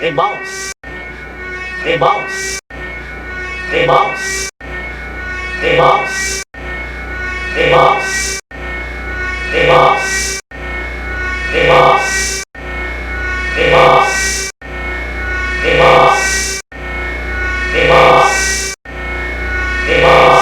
Hey boss. Hey boss. Hey boss. Hey boss. Hey boss. Hey boss. Hey boss. Hey boss. Hey boss. Hey boss. Hey boss.